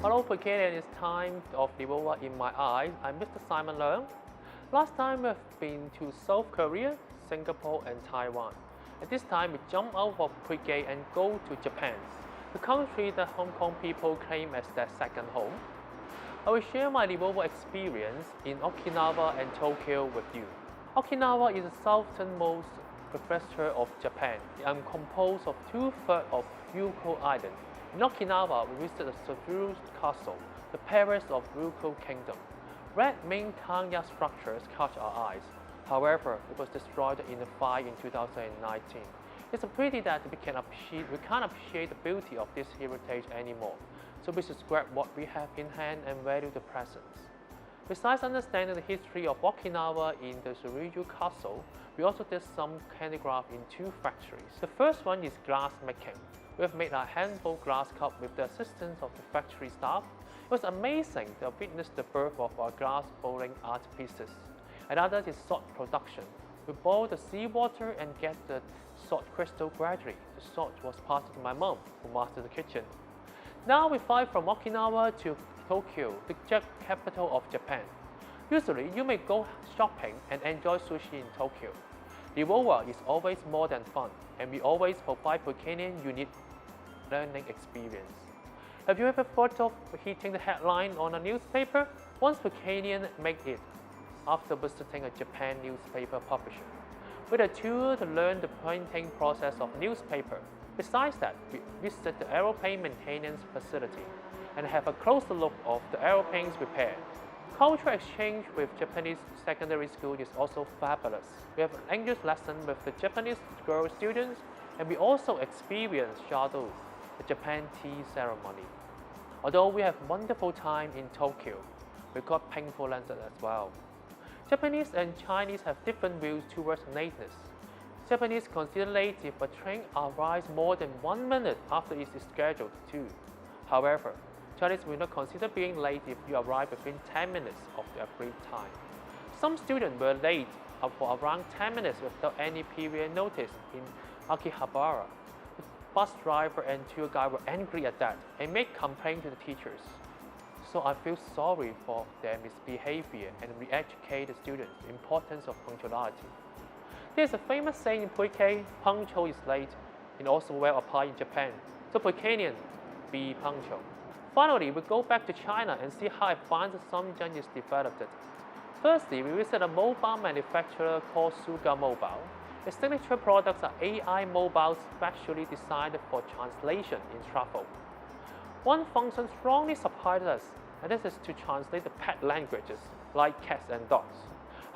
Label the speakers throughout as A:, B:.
A: Hello Phuket, it's time of LEWOWA in my eyes. I'm Mr. Simon Leung. Last time we've been to South Korea, Singapore and Taiwan. At this time we jump out of Phuket and go to Japan, the country that Hong Kong people claim as their second home. I will share my LEWOWA experience in Okinawa and Tokyo with you. Okinawa is the southernmost prefecture of Japan and composed of 2/3 of Ryukyu Island. In Okinawa, we visited the Suzuru Castle, the Paris of Ryukyu Kingdom. Red main Tanya structures caught our eyes. However, it was destroyed in a fire in 2019. It's a pity that we can't appreciate the beauty of this heritage anymore. So we should scrap what we have in hand and value the present. Besides understanding the history of Okinawa in the Suzuru Castle, we also did some handicraft in 2 factories. The first one is glass making. We have made a handful glass cup with the assistance of the factory staff. It was amazing to witness the birth of our glass bowling art pieces. Another is salt production. We boil the seawater and get the salt crystal gradually. The salt was passed to my mom, who mastered the kitchen. Now we fly from Okinawa to Tokyo, the capital of Japan. Usually, you may go shopping and enjoy sushi in Tokyo. LEWOWA is always more than fun, and we always provide Phuketian unique learning experience. Have you ever thought of hitting the headline on a newspaper? Once Phuketian make it after visiting a Japan newspaper publisher. With a tour to learn the printing process of newspaper. Besides that, we visit the aeroplane maintenance facility and have a closer look of the aeroplanes repair. Cultural exchange with Japanese secondary school is also fabulous. We have an English lesson with the Japanese girl students, and we also experience Shado, the Japan tea ceremony. Although we have wonderful time in Tokyo, we got painful lenses as well. Japanese and Chinese have different views towards lateness. Japanese consider late if a train arrives more than 1 minute after it is scheduled to. However, Chinese will not consider being late if you arrive within 10 minutes of the agreed time. Some students were late for around 10 minutes without any period notice in Akihabara. The bus driver and tour guide were angry at that and made complaint to the teachers. So I feel sorry for their misbehavior and re-educate the students the importance of punctuality. There's a famous saying in Phuket, punctual is late, and also well applied in Japan. So Phuketian, be punctual. Finally, we go back to China and see how advanced Shenzhen is developed. Firstly, we visit a mobile manufacturer called Suga Mobile. Its signature products are AI mobiles specially designed for translation in travel. One function strongly surprised us, and this is to translate the pet languages, like cats and dogs.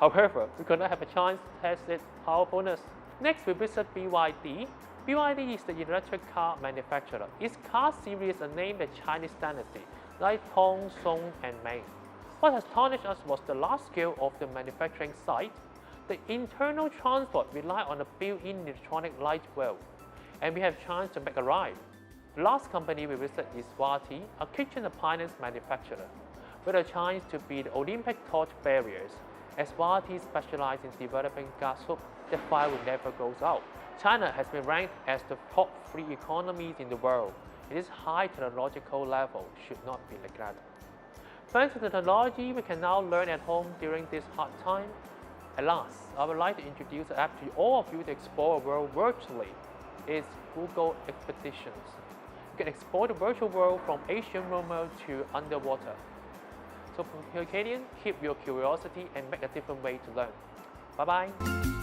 A: However, we could not have a chance to test its powerfulness. Next, we visit BYD. BYD is the electric car manufacturer. Its car series are named the Chinese dynasty, like Tong, Song, and Ming. What astonished us was the large scale of the manufacturing site. The internal transport relied on a built-in electronic light well, and we have a chance to make a ride. The last company we visit is Swati, a kitchen appliance manufacturer, with a chance to be the Olympic torch bearers, as Swati specializes in developing gas soup that fire will never goes out. China has been ranked as the top 3 economies in the world. This high technological level should not be neglected. Thanks to the technology we can now learn at home during this hard time. At last, I would like to introduce an app to all of you to explore the world virtually. It's Google Expeditions. You can explore the virtual world from ancient Rome to underwater. So for Phuketian, keep your curiosity and make a different way to learn. Bye-bye.